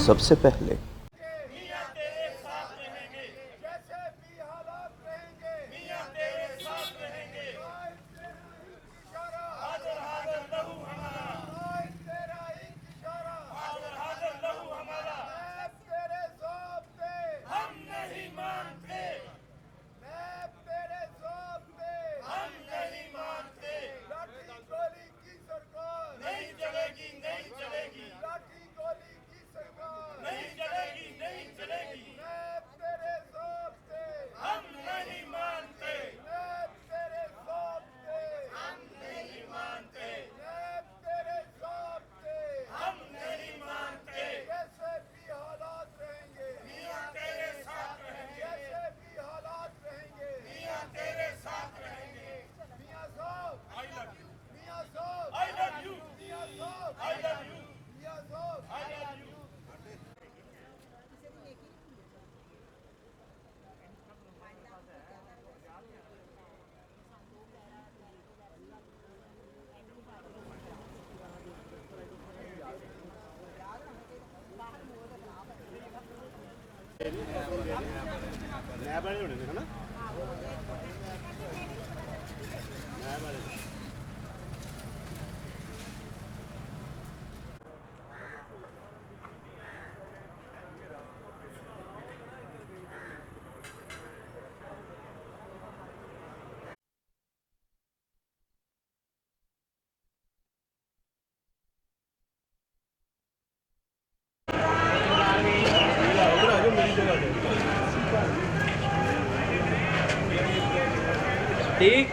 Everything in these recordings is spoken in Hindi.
सबसे पहले ठीक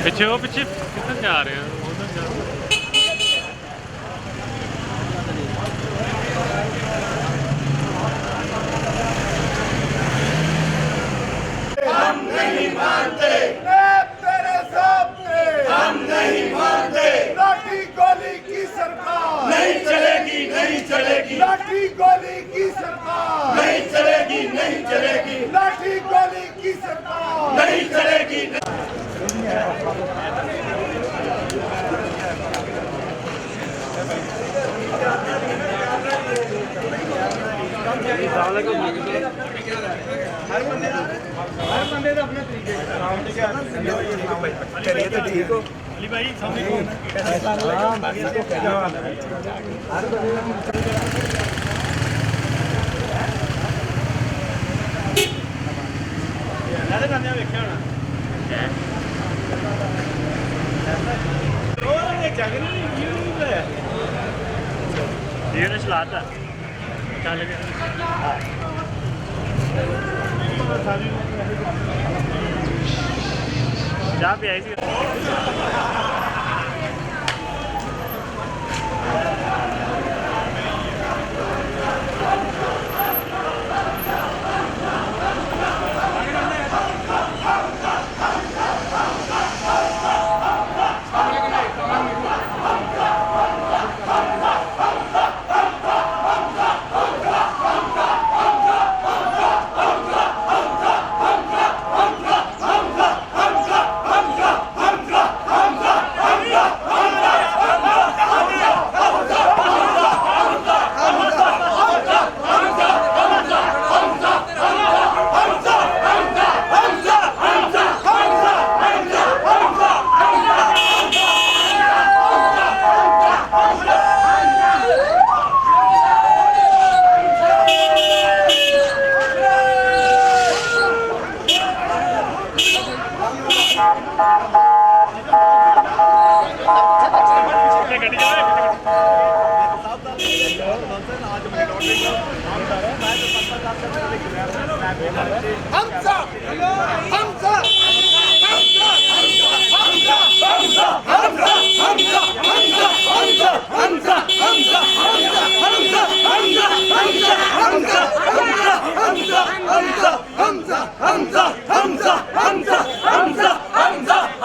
पीछे हो पीछे किधर जा रहे हैं उधर जा रहे हैं। हम नहीं मानते तेरे सामने, हम नहीं मानते लाठी गोली की सरकार नहीं चलेगी, नहीं चलेगी लाठी गोली की सरकार नहीं चलेगी, नहीं चलेगी लाठी गोली की सरकार नहीं चलेगी। हर बंदे तो अपने तरीके चलिए तो ठीक हो अली भाई सामने ये चलाता चल चाह भी आई थी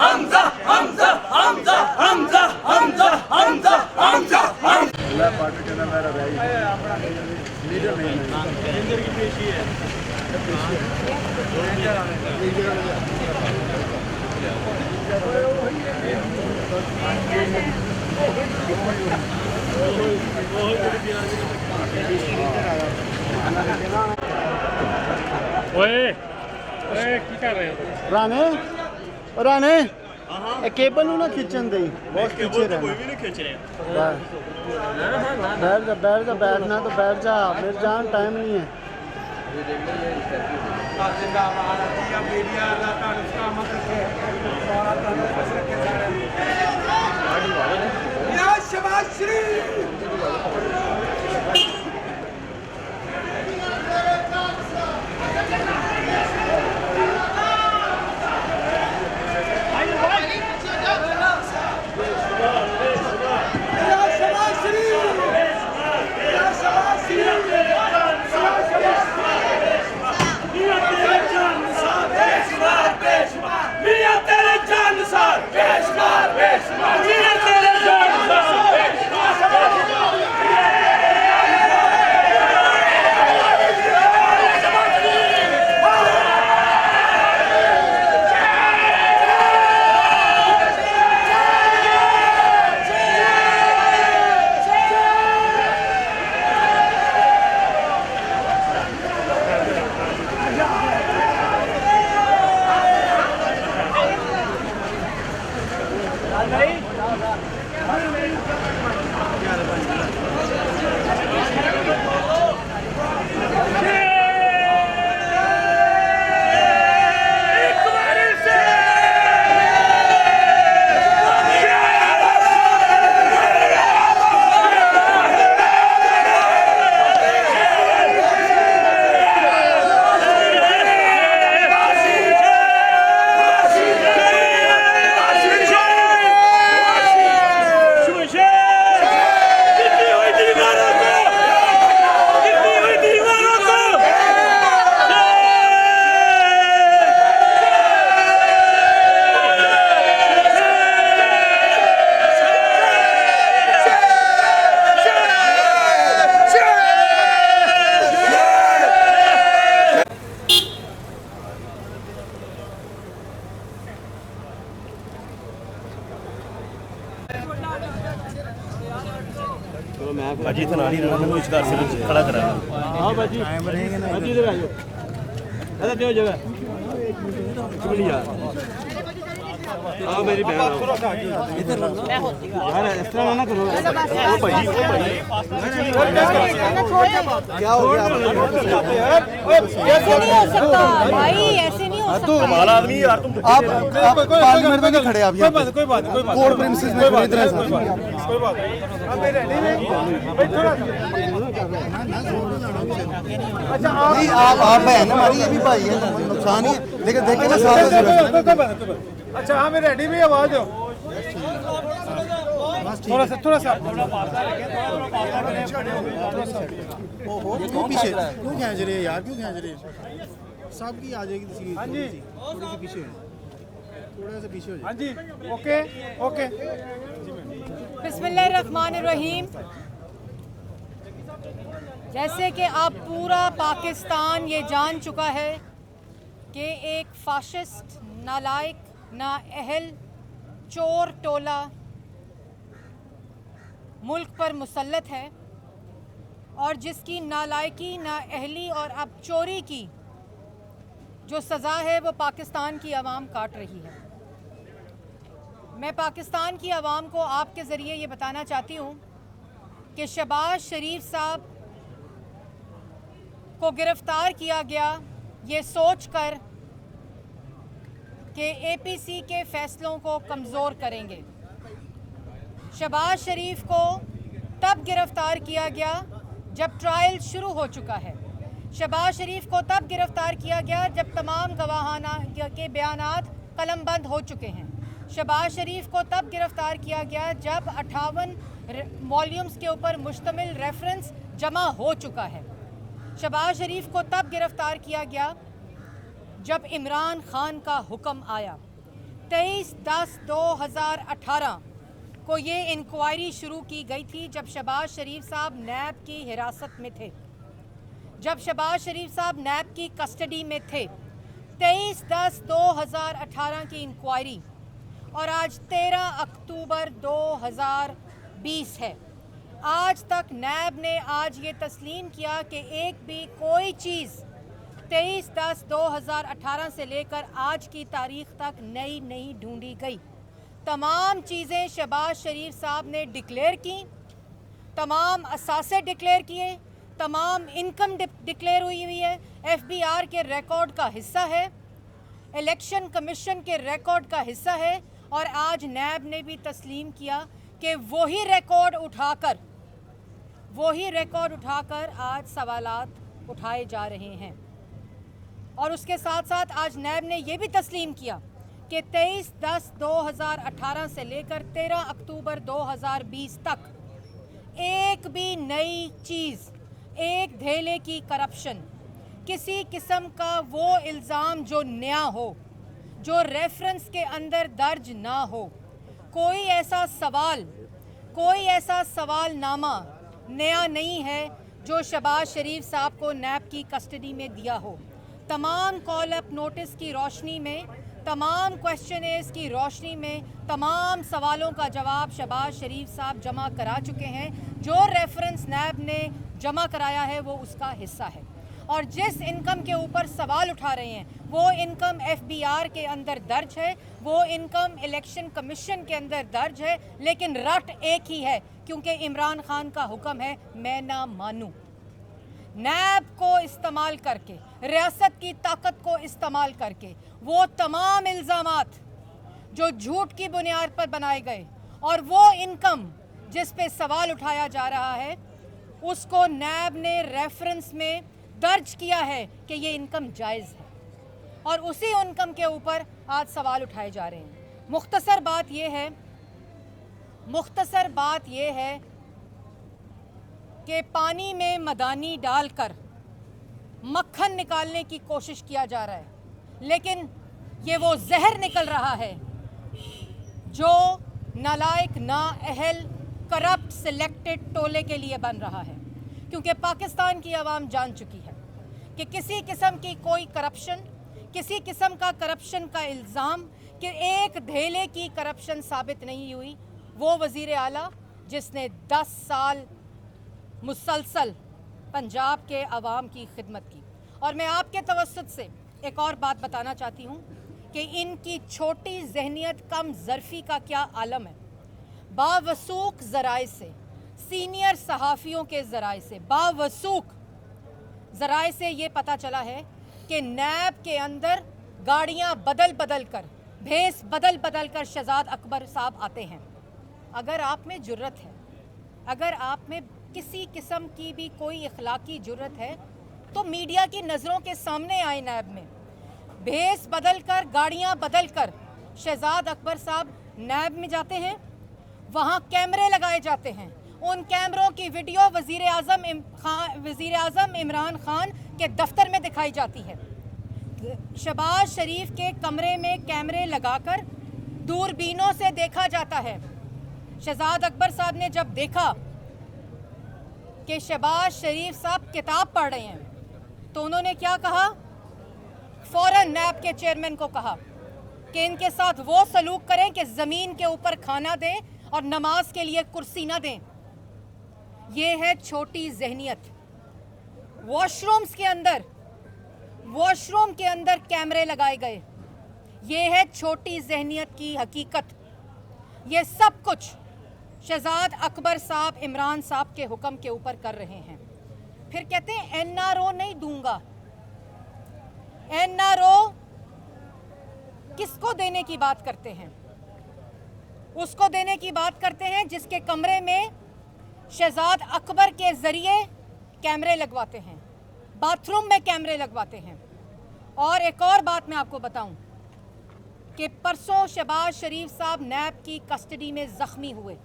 Hamza ओए ओए की कर रहे हो? राणे राणे केबल ਨੂੰ ਨਾ ਖਿੱਚਣ ਦੇ ਬਹੁਤ ਪਿੱਛੇ ਰਹਿਣਾ कोई भी नहीं खींच रहे बैठ जा बैठना तो बैठ जा फिर जान टाइम नहीं है अजी तो नानी रहना मैं इसका से खड़ा करा हां बाजी टाइम रहेंगे ना बाजी इधर आ जाओ अरे दो जगह चुपड़ी यार हां मेरी बहन इधर मैं होती यार इस तरह ना करो ओ भाई क्या हो गया यार ऐसे नहीं हो सकता भाई, ऐसे नहीं हो सकता। कमाल आदमी यार तुम आप पार्लियामेंट में नहीं खड़े आप यहाँ कोई बात कोर्ट प्रेमिसेस में खड़े इधर कोई बात अच्छा आप बहन हमारी ये भी भाई है नुकसान ही है लेकिन देखे ना साथ अच्छा हाँ मैं रेडी भी आवाज दो थोड़ा सा क्यों पीछे क्यों खींच रहे हैं यार क्यों खींच रहे हैं साहब की आ जाएगी हाँ जी थोड़ी सी पीछे थोड़ा सा पीछे हो जाए हाँ जी ओके ओके बिस्मिल्लाहिर्रहमानिर्रहीम। जैसे कि अब पूरा पाकिस्तान ये जान चुका है कि एक फाशिस्ट नालायक नाअहल चोर टोला मुल्क पर मुसल्लत है और जिसकी नालायकी नाअहली और अब चोरी की जो सज़ा है वो पाकिस्तान की आवाम काट रही है। मैं पाकिस्तान की आवाम को आपके ज़रिए ये बताना चाहती हूँ कि शहबाज शरीफ साहब को गिरफ़्तार किया गया ये सोचकर कि एपीसी के फ़ैसलों को कमज़ोर करेंगे। शहबाज शरीफ को तब गिरफ़्तार किया गया जब ट्रायल शुरू हो चुका है। शहबाज शरीफ को तब गिरफ़्तार किया गया जब तमाम गवाहाना के बयानात कलमबंद हो चुके हैं। शहबाज शरीफ को तब गिरफ़्तार किया गया जब 58 वॉल्यूम्स के ऊपर मुश्तमिल रेफरेंस जमा हो चुका है। शहबाज शरीफ को तब गिरफ़्तार किया गया जब इमरान खान का हुक्म आया। 23/10/2018 को ये इंक्वायरी शुरू की गई थी जब शहबाज शरीफ साहब नैब की हिरासत में थे, जब शहबाज शरीफ साहब नैब की कस्टडी में थे। 23/10/2018 की इंक्वायरी और आज 13 अक्टूबर 2020 है। आज तक नैब ने आज ये तस्लीम किया कि एक भी कोई चीज़ 23/10/2018 से लेकर आज की तारीख तक नई नहीं ढूंढी गई। तमाम चीज़ें शहबाज शरीफ साहब ने डिक्लेयर की, तमाम असासे डिक्लेयर किए, तमाम इनकम डिक्लेयर हुई है, FBR के रिकॉर्ड का हिस्सा है, इलेक्शन कमीशन के रिकॉर्ड का हिस्सा है। और आज नैब ने भी तस्लीम किया कि वही रिकॉर्ड उठाकर आज सवालात उठाए जा रहे हैं। और उसके साथ साथ आज नैब ने ये भी तस्लीम किया कि 23/10/2018 से लेकर 13 अक्टूबर 2020 तक एक भी नई चीज़, एक धेले की करप्शन, किसी किस्म का वो इल्ज़ाम जो नया हो, जो रेफरेंस के अंदर दर्ज ना हो, कोई ऐसा सवालनामा नया नहीं है जो शहबाज शरीफ साहब को नैब की कस्टडी में दिया हो। तमाम कॉल अप नोटिस की रोशनी में, तमाम क्वेश्चनर्स की रोशनी में तमाम सवालों का जवाब शहबाज शरीफ साहब जमा करा चुके हैं। जो रेफरेंस नैब ने जमा कराया है वो उसका हिस्सा है। और जिस इनकम के ऊपर सवाल उठा रहे हैं वो इनकम FBR के अंदर दर्ज है, वो इनकम इलेक्शन कमीशन के अंदर दर्ज है, लेकिन रट एक ही है, क्योंकि इमरान खान का हुक्म है मैं ना मानूं। नैब को इस्तेमाल करके, रियासत की ताकत को इस्तेमाल करके वो तमाम इल्ज़ामात जो झूठ की बुनियाद पर बनाए गए और वो इनकम जिस पे सवाल उठाया जा रहा है उसको नैब ने रेफरेंस में दर्ज किया है कि ये इनकम जायज़ है, और उसी इनकम के ऊपर आज सवाल उठाए जा रहे हैं। मुख्तसर बात ये है कि पानी में मदानी डालकर मक्खन निकालने की कोशिश किया जा रहा है, लेकिन ये वो जहर निकल रहा है जो नालायक, नाअहल, करप्ट सिलेक्टेड टोले के लिए बन रहा है। क्योंकि पाकिस्तान की आवाम जान चुकी है कि किसी किस्म की कोई करप्शन, किसी किस्म का करप्शन का इल्ज़ाम कि एक धेले की करप्शन साबित नहीं हुई। वो वज़ीर आला जिसने 10 साल मुसलसल पंजाब के अवाम की खिदमत की। और मैं आपके तवस्सुत से एक और बात बताना चाहती हूँ कि इनकी छोटी जहनियत, कम ज़र्फ़ी का क्या आलम है। बावसूख ज़राए से, सीनियर सहाफ़ियों के ज़राए से, बावसूख ज़राए से ये पता चला है कि नैब के अंदर गाड़ियाँ बदल कर, भेस बदल कर शहजाद अकबर साहब आते हैं। अगर आप में जुर्रत है, अगर आप में किसी किस्म की भी कोई इखलाकी जुर्रत है तो मीडिया की नज़रों के सामने आए। नैब में भेस बदल कर, गाड़ियाँ बदल कर शहजाद अकबर साहब नैब में जाते हैं, वहाँ कैमरे लगाए जाते हैं। उन कैमरों की वीडियो वज़ीर आज़म इमरान खान के दफ्तर में दिखाई जाती है। शहबाज शरीफ के कमरे में कैमरे लगाकर दूरबीनों से देखा जाता है। शहजाद अकबर साहब ने जब देखा कि शहबाज शरीफ साहब किताब पढ़ रहे हैं तो उन्होंने क्या कहा, फ़ौरन नैब के चेयरमैन को कहा कि इनके साथ वो सलूक करें कि ज़मीन के ऊपर खाना दें और नमाज के लिए कुर्सी ना दें। ये है छोटी जहनियत। वॉशरूम के अंदर कैमरे लगाए गए, ये है छोटी जहनियत की हकीकत। ये सब कुछ शहजाद अकबर साहब इमरान साहब के हुक्म के ऊपर कर रहे हैं। फिर कहते हैं NRO नहीं दूंगा। NRO किसको देने की बात करते हैं? उसको देने की बात करते हैं जिसके कमरे में शहजाद अकबर के ज़रिए कैमरे लगवाते हैं, बाथरूम में कैमरे लगवाते हैं। और एक और बात मैं आपको बताऊं कि परसों शहबाज शरीफ साहब नैब की कस्टडी में ज़ख्मी हुए।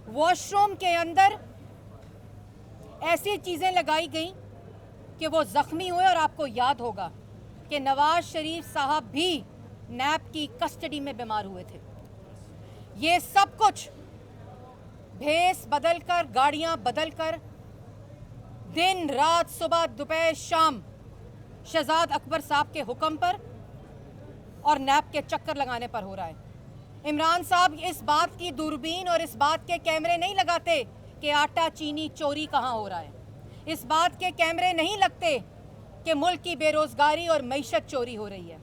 वॉशरूम के अंदर ऐसी चीज़ें लगाई गई कि वो ज़ख्मी हुए। और आपको याद होगा कि नवाज शरीफ साहब भी नैब की कस्टडी में बीमार हुए थे। ये सब कुछ भेस बदल कर, गाड़ियाँ बदल कर, दिन रात, सुबह दोपहर शाम शहजाद अकबर साहब के हुक्म पर और नैब के चक्कर लगाने पर हो रहा है। इमरान साहब इस बात की दूरबीन और इस बात के कैमरे नहीं लगाते कि आटा चीनी चोरी कहाँ हो रहा है। इस बात के कैमरे नहीं लगते कि मुल्क की बेरोजगारी और मईशत चोरी हो रही है।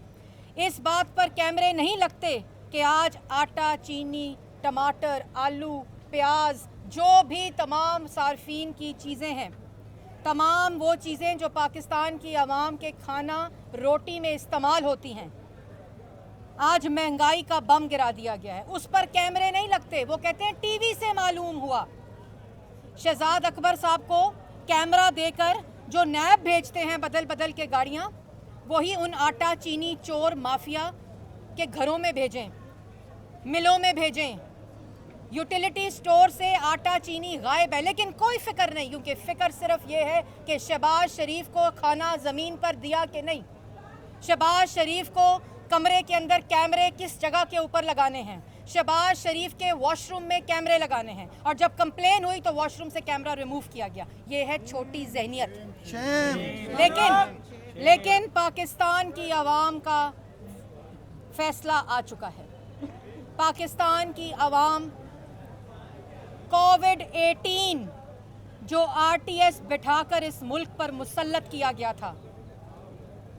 इस बात पर कैमरे नहीं लगते कि आज आटा, चीनी, टमाटर, आलू, प्याज, जो भी तमाम सार्फिन की चीज़ें हैं, तमाम वो चीज़ें जो पाकिस्तान की आवाम के खाना रोटी में इस्तेमाल होती हैं, आज महंगाई का बम गिरा दिया गया है। उस पर कैमरे नहीं लगते। वो कहते हैं टीवी से मालूम हुआ। शहजाद अकबर साहब को कैमरा देकर जो नैब भेजते हैं बदल बदल के गाड़ियाँ, वही उन आटा चीनी चोर माफिया के घरों में भेजें, मिलों में भेजें। यूटिलिटी स्टोर से आटा चीनी गायब है, लेकिन कोई फिक्र नहीं, क्योंकि फिक्र सिर्फ ये है कि शहबाज शरीफ को खाना ज़मीन पर दिया कि नहीं, शहबाज शरीफ को कमरे के अंदर कैमरे किस जगह के ऊपर लगाने हैं, शहबाज शरीफ के वॉशरूम में कैमरे लगाने हैं, और जब कंप्लेन हुई तो वॉशरूम से कैमरा रिमूव किया गया। ये है छोटी जहनियत। लेकिन पाकिस्तान की आवाम का फैसला आ चुका है। पाकिस्तान की आवाम कोविड-18 जो आरटीएस बिठाकर इस मुल्क पर मुसल्लत किया गया था,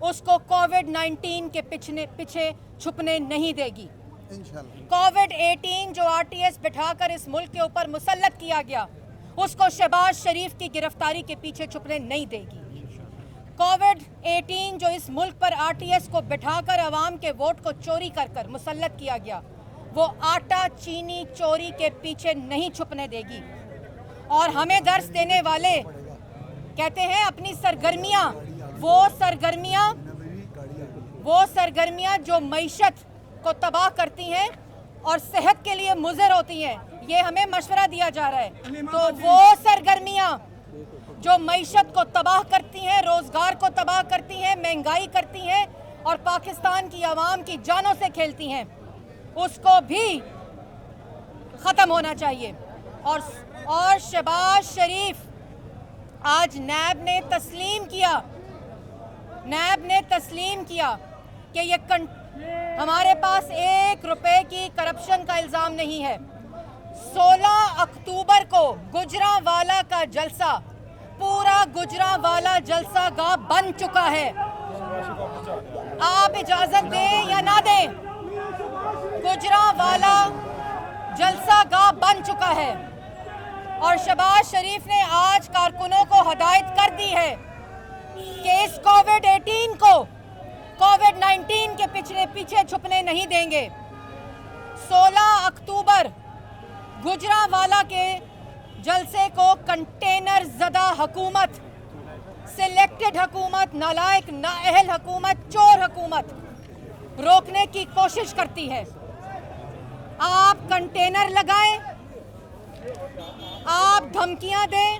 उसको कोविड-19 के पीछे छुपने नहीं देगी। कोविड-18 जो आरटीएस बिठाकर इस मुल्क के ऊपर मुसल्लत किया गया, उसको शहबाज शरीफ की गिरफ्तारी के पीछे छुपने नहीं देगी। कोविड-18 जो इस मुल्क पर आरटीएस को बिठाकर अवाम के वोट को चोरी कर कर मुसल्लत किया गया, वो आटा चीनी चोरी के पीछे नहीं छुपने देगी। और हमें दर्स देने वाले कहते हैं अपनी सरगर्मियां, वो सरगर्मियां जो मईशत को तबाह करती हैं और सेहत के लिए मुज़र होती हैं, ये हमें मशवरा दिया जा रहा है। तो वो सरगर्मियां जो मईशत को तबाह करती हैं, रोजगार को तबाह करती हैं, महंगाई करती हैं और पाकिस्तान की आवाम की जानों से खेलती हैं, उसको भी ख़त्म होना चाहिए। और शहबाज शरीफ, आज नैब ने तस्लीम किया कि ये हमारे पास 1 रुपए की करप्शन का इल्ज़ाम नहीं है। 16 अक्टूबर को गुजरांवाला का जलसा, पूरा गुजरांवाला जलसा गाह बन चुका है। आप इजाजत दें या ना दें, गुजरांवाला जलसा गाह बन चुका है। और शहबाज शरीफ ने आज कारकुनों को हदायत कर दी है कि इस कोविड-18 को कोविड-19 के पीछे छुपने नहीं देंगे। 16 अक्टूबर गुजरांवाला के जलसे को कंटेनर ज़दा हुकूमत, सिलेक्टेड हुकूमत, नालायक नाअहल हुकूमत, चोर हुकूमत रोकने की कोशिश करती है। आप कंटेनर लगाएं, आप धमकियां दें,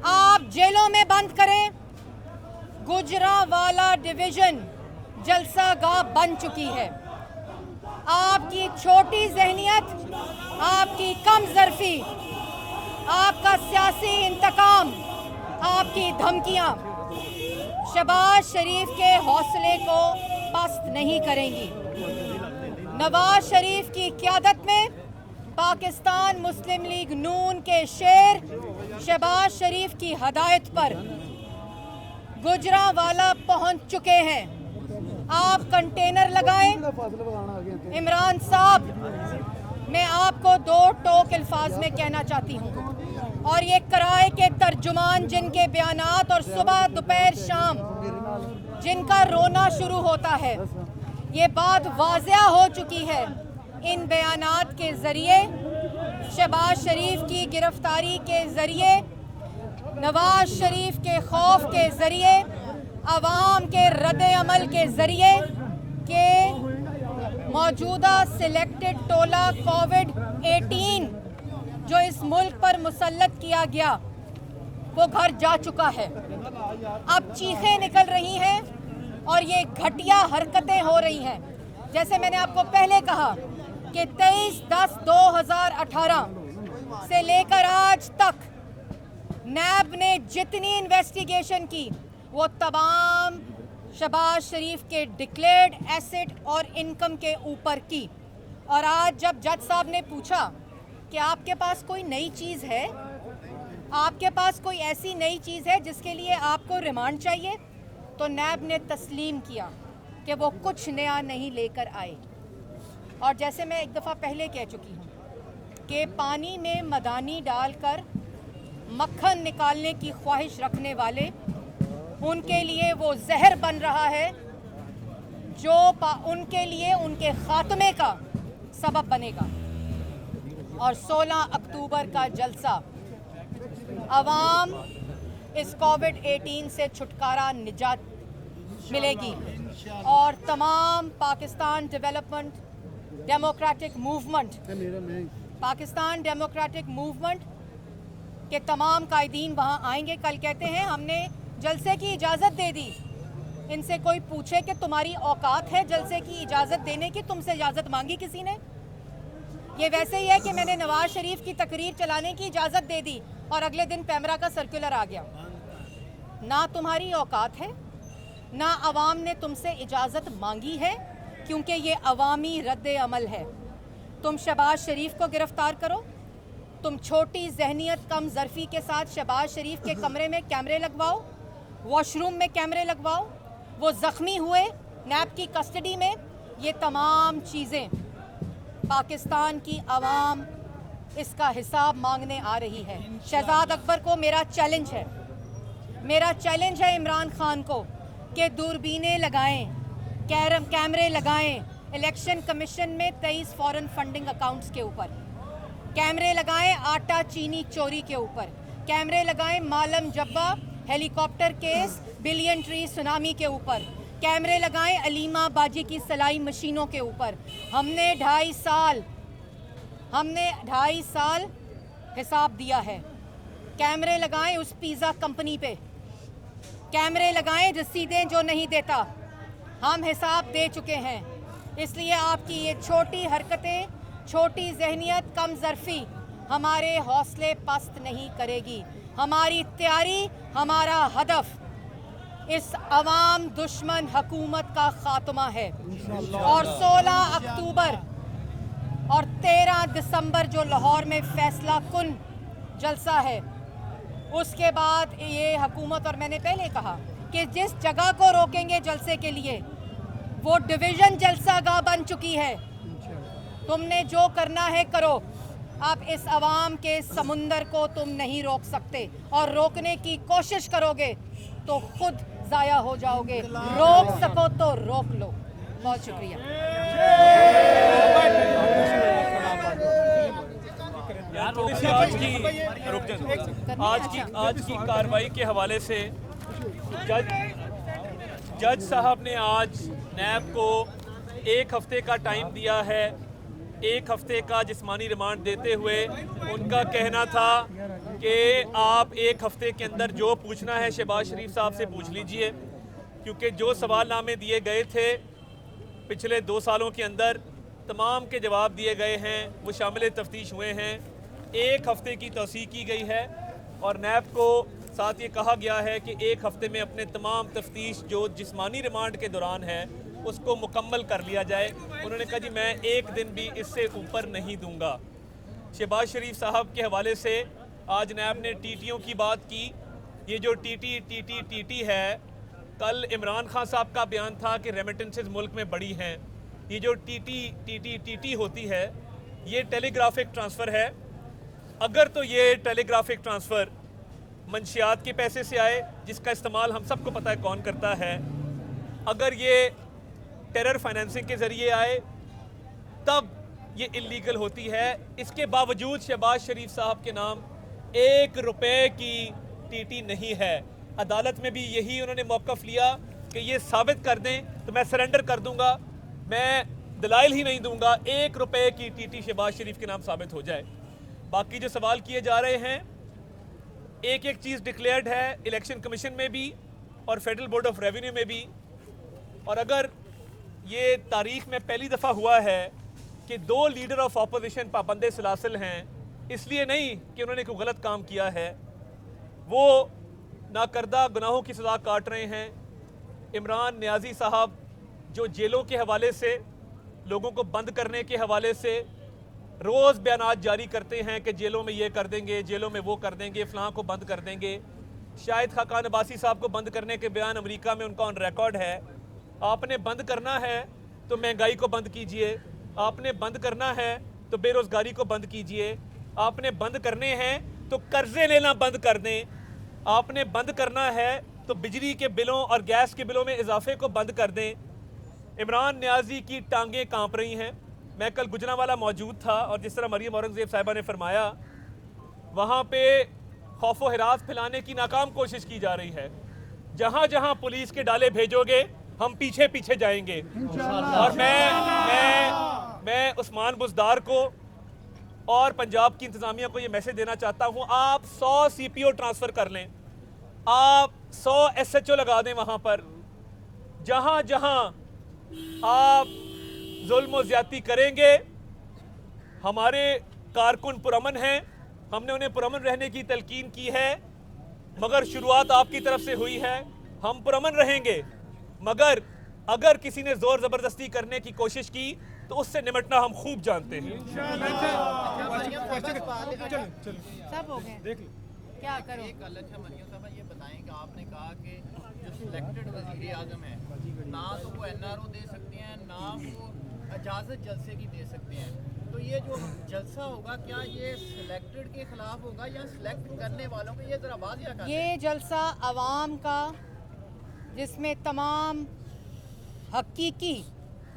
आप जेलों में बंद करें, गुजरांवाला डिवीजन जलसागाह बन चुकी है। आपकी छोटी जहनियत, आपकी कम ज़र्फी, आपका सियासी इंतकाम, आपकी धमकियां शहबाज शरीफ के हौसले को पस्त नहीं करेंगी। नवाज शरीफ की क़यादत में पाकिस्तान मुस्लिम लीग नून के शेर शहबाज शरीफ की हदायत पर गुजरांवाला पहुंच चुके हैं। आप कंटेनर लगाएं। इमरान साहब, मैं आपको 2 टोक अल्फाज में कहना चाहती हूँ, और ये किराए के तर्जुमान जिनके बयानात और सुबह दोपहर शाम जिनका रोना शुरू होता है, ये बात वाज़िया हो चुकी है इन बयानात के ज़रिए, शहबाज शरीफ की गिरफ्तारी के ज़रिए, नवाज शरीफ के खौफ के ज़रिए, अवाम के रद्द अमल के ज़रिए के मौजूदा सिलेक्टेड टोला कोविड-18 जो इस मुल्क पर मुसल्लत किया गया, वो घर जा चुका है। अब चीखें निकल रही हैं और ये घटिया हरकतें हो रही हैं। जैसे मैंने आपको पहले कहा कि 23/10/2018 से लेकर आज तक नैब ने जितनी इन्वेस्टिगेशन की, वो तमाम शहबाज शरीफ के डिक्लेयर्ड एसेट और इनकम के ऊपर की, और आज जब जज साहब ने पूछा कि आपके पास कोई नई चीज़ है, आपके पास कोई ऐसी नई चीज़ है जिसके लिए आपको रिमांड चाहिए, तो नैब ने तस्लीम किया कि वो कुछ नया नहीं लेकर आए। और जैसे मैं एक दफ़ा पहले कह चुकी हूँ कि पानी में मदानी डालकर मक्खन निकालने की ख्वाहिश रखने वाले, उनके लिए वो जहर बन रहा है जो उनके लिए उनके खात्मे का सबब बनेगा। और 16 अक्टूबर का जलसा अवाम इस कोविड-18 से छुटकारा निजात मिलेगी और तमाम पाकिस्तान डेमोक्रेटिक मूवमेंट के तमाम कायदीन वहाँ आएंगे। कल कहते हैं हमने जलसे की इजाज़त दे दी। इनसे कोई पूछे कि तुम्हारी औकात है जलसे की इजाज़त देने की? तुमसे इजाज़त मांगी किसी ने? ये वैसे ही है कि मैंने नवाज शरीफ की तकरीर चलाने की इजाज़त दे दी और अगले दिन पैमरा का सर्कुलर आ गया। ना तुम्हारी औकात है, ना अवाम ने तुमसे इजाज़त मांगी है, क्योंकि ये अवामी रद्द अमल है। तुम शहबाज शरीफ को गिरफ्तार करो, तुम छोटी जहनियत कम ज़रफ़ी के साथ शहबाज शरीफ के कमरे में कैमरे लगवाओ, वॉशरूम में कैमरे लगवाओ, वो ज़ख्मी हुए नैब की कस्टडी में। ये तमाम चीज़ें पाकिस्तान की आवाम इसका हिसाब मांगने आ रही है। शहजाद अकबर को मेरा चैलेंज है इमरान खान को कि दूरबीनें लगाएं, कैमरे लगाएं, इलेक्शन कमीशन में 23 फॉरेन फंडिंग अकाउंट्स के ऊपर कैमरे लगाएं, आटा चीनी चोरी के ऊपर कैमरे लगाएं, Malam Jabba helicopter case, billion tree tsunami के ऊपर कैमरे लगाएं, अलीमा बाजी की सलाई मशीनों के ऊपर। हमने 2.5 साल हिसाब दिया है। कैमरे लगाएं उस पिज़्ज़ा कंपनी पे, कैमरे लगाएं रसीदें जो नहीं देता, हम हिसाब दे चुके हैं। इसलिए आपकी ये छोटी हरकतें, छोटी जहनियत, कम ज़रफ़ी हमारे हौसले पस्त नहीं करेगी। हमारी तैयारी, हमारा हदफ इस अवाम दुश्मन हुकूमत का खात्मा है। और 16 अक्टूबर और 13 दिसंबर जो लाहौर में फैसला कुन जलसा है, उसके बाद ये हुकूमत, और मैंने पहले कहा कि जिस जगह को रोकेंगे जलसे के लिए वो डिवीज़न जलसागाह बन चुकी है। तुमने जो करना है करो, अब इस अवाम के समुंदर को तुम नहीं रोक सकते, और रोकने की कोशिश करोगे तो खुद ज़ाया हो जाओगे। रोक सको तो रोक लो। बहुत शुक्रिया। आज की कार्रवाई के हवाले से जज साहब ने आज नैब को 1 हफ्ते का टाइम दिया है। 1 हफ्ते का जिस्मानी रिमांड देते हुए उनका कहना था कि आप 1 हफ्ते के अंदर जो पूछना है शहबाज शरीफ साहब से पूछ लीजिए, क्योंकि जो सवालनामे दिए गए थे पिछले 2 सालों के अंदर तमाम के जवाब दिए गए हैं, वो शामिल तफ्तीश हुए हैं। 1 हफ्ते की तौसीक़ की गई है और नैब को साथ ये कहा गया है कि 1 हफ्ते में अपने तमाम तफ्तीश जो जिस्मानी रिमांड के दौरान है उसको मुकम्मल कर लिया जाए। उन्होंने कहा जी मैं 1 दिन भी इससे ऊपर नहीं दूंगा। शहबाज शरीफ साहब के हवाले से आज नैब ने टीटीओं की बात की। ये जो टीटी है, कल इमरान खान साहब का बयान था कि रेमिटेंसेस मुल्क में बड़ी हैं। ये जो टीटी होती है ये टेलीग्राफिक ट्रांसफ़र है। अगर तो ये टेलीग्राफिक ट्रांसफ़र मंशियात के पैसे से आए, जिसका इस्तेमाल हम सबको पता है कौन करता है, अगर ये टेरर फाइनेंसिंग के ज़रिए आए तब ये इलीगल होती है। इसके बावजूद शहबाज शरीफ साहब के नाम 1 रुपए की टीटी नहीं है। अदालत में भी यही उन्होंने मौक़िफ़ लिया कि ये साबित कर दें तो मैं सरेंडर कर दूंगा, मैं दलाइल ही नहीं दूंगा, 1 रुपए की टीटी शहबाज शरीफ के नाम साबित हो जाए। बाकी जो सवाल किए जा रहे हैं, एक चीज़ डिक्लेयर्ड है इलेक्शन कमीशन में भी और फेडरल बोर्ड ऑफ रेवेन्यू में भी। और अगर ये तारीख में पहली दफ़ा हुआ है कि 2 लीडर ऑफ अपोजिशन पाबंदे सलासिल हैं, इसलिए नहीं कि उन्होंने कोई गलत काम किया है, वो नाकर्दा गुनाहों की सज़ा काट रहे हैं। इमरान नियाज़ी साहब जो जेलों के हवाले से लोगों को बंद करने के हवाले से रोज़ बयानात जारी करते हैं कि जेलों में ये कर देंगे, जेलों में वो कर देंगे, फ़लाँ को बंद कर देंगे। शाहिद खाकान अब्बासी साहब को बंद करने के बयान अमेरिका में उनका ऑन रिकॉर्ड है। आपने बंद करना है तो महंगाई को बंद कीजिए, आपने बंद करना है तो बेरोज़गारी को बंद कीजिए, आपने बंद करने हैं तो कर्जे लेना बंद कर दें, आपने बंद करना है तो बिजली के बिलों और गैस के बिलों में इजाफे को बंद कर दें। इमरान नियाजी की टांगें कांप रही हैं। मैं कल गुजरांवाला मौजूद था और जिस तरह मरियम औरंगज़ेब साहिबा ने फरमाया, वहाँ पे खौफो हिरास फैलाने की नाकाम कोशिश की जा रही है। जहाँ जहाँ पुलिस के डाले भेजोगे हम पीछे पीछे जाएंगे। और मैं उस्मान बुज़दार को और पंजाब की इंतज़ामिया को ये मैसेज देना चाहता हूँ, आप 100 CPO ट्रांसफ़र कर लें, आप 100 SHO लगा दें वहाँ पर। जहाँ जहाँ आप जुल्म और ज़्यादती करेंगे, हमारे कारकुन पुरअमन हैं, हमने उन्हें पुरअमन रहने की तलकीन की है, मगर शुरुआत आपकी तरफ से हुई है। हम पुरअमन रहेंगे, मगर अगर किसी ने ज़ोर ज़बरदस्ती करने की कोशिश की तो उससे निपटना हम खूब जानते हैं। सब हो गए, क्या करो? एक अलग है मरियम साहब, ये बताएं कि आपने कहा कि जो सिलेक्टेड वज़ीर आज़म है, ना तो वो NRO दे सकते हैं, ना वो इजाज़त जलसे की दे सकते हैं। तो ये जो जलसा होगा, क्या ये सिलेक्टेड के खिलाफ होगा या सिलेक्ट करने वालों को? ये ज़रा वाज़िया करें। ये जलसा अवाम का, जिसमें तमाम हकीकी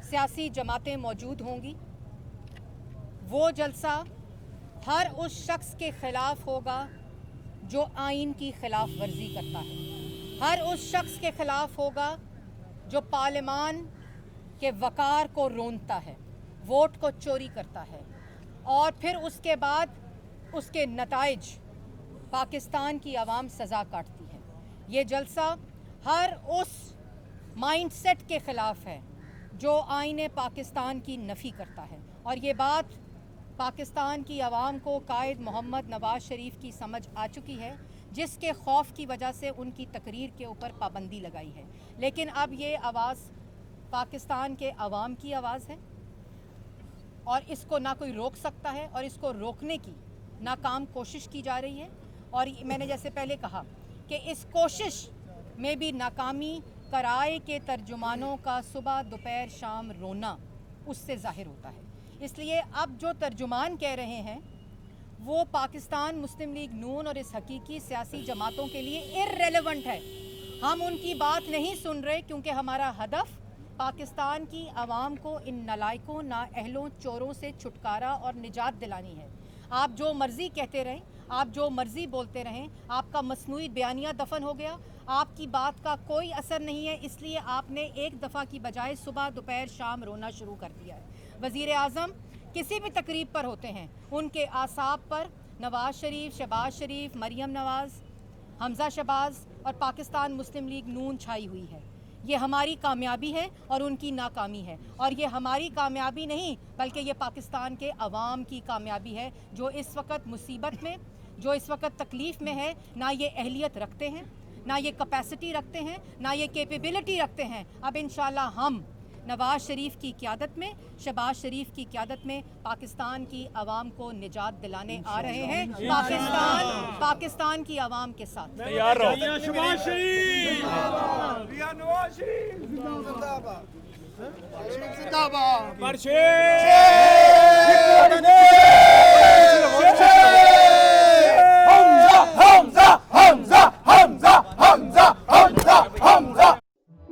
सियासी जमातें मौजूद होंगी, वो जलसा हर उस शख्स के ख़िलाफ़ होगा जो आइन की खिलाफ वर्जी करता है, हर उस शख्स के ख़िलाफ़ होगा जो पार्लिमान के वक़ार को रोंदता है, वोट को चोरी करता है और फिर उसके बाद उसके नताइज पाकिस्तान की आवाम सज़ा काटती है। ये जलसा हर उस माइंडसेट के ख़िलाफ़ है जो आईने पाकिस्तान की नफ़ी करता है। और ये बात पाकिस्तान की आवाम को कायद मोहम्मद नवाज़ शरीफ की समझ आ चुकी है, जिसके खौफ की वजह से उनकी तकरीर के ऊपर पाबंदी लगाई है। लेकिन अब ये आवाज़ पाकिस्तान के अवाम की आवाज़ है और इसको ना कोई रोक सकता है और इसको रोकने की नाकाम कोशिश की जा रही है। और मैंने जैसे पहले कहा कि इस कोशिश में भी नाकामी कराए के तर्जुमानों का सुबह दोपहर शाम रोना उससे ज़ाहिर होता है। इसलिए अब जो तर्जुमान कह रहे हैं वो पाकिस्तान मुस्लिम लीग नून और इस हकीकी सियासी जमातों के लिए इर्रेलेवेंट है। हम उनकी बात नहीं सुन रहे क्योंकि हमारा हदफ पाकिस्तान की आवाम को इन नलायकों, नाअहलों, चोरों से छुटकारा और निजात दिलानी है। आप जो मर्ज़ी कहते रहें, आप जो मर्ज़ी बोलते रहें, आपका मसनूई बयानिया दफन हो गया, आपकी बात का कोई असर नहीं है। इसलिए आपने एक दफ़ा की बजाय सुबह दोपहर शाम रोना शुरू कर दिया है। वज़ीर आज़म किसी भी तकरीब पर होते हैं, उनके आसाब पर नवाज़ शरीफ, शहबाज शरीफ, मरियम नवाज़, हमज़ा शहबाज और पाकिस्तान मुस्लिम लीग नून छाई हुई है। ये हमारी कामयाबी है और उनकी नाकामी है। और ये हमारी कामयाबी नहीं बल्कि ये पाकिस्तान के अवाम की कामयाबी है, जो इस वक्त मुसीबत में, जो इस वक्त तकलीफ़ में है। ना ये अहलियत रखते हैं, ना ये कैपेसिटी रखते हैं, ना ये कैपेबिलिटी रखते हैं। अब इंशाल्लाह हम नवाज़ शरीफ की क़यादत में, शहबाज शरीफ की क़यादत में पाकिस्तान की आवाम को निजात दिलाने आ रहे हैं। पाकिस्तान की आवाम के साथ तैयार रहो। शहबाज शरीफ, रिया नवाज शरीफ जिंदाबाद, जिंदाबाद,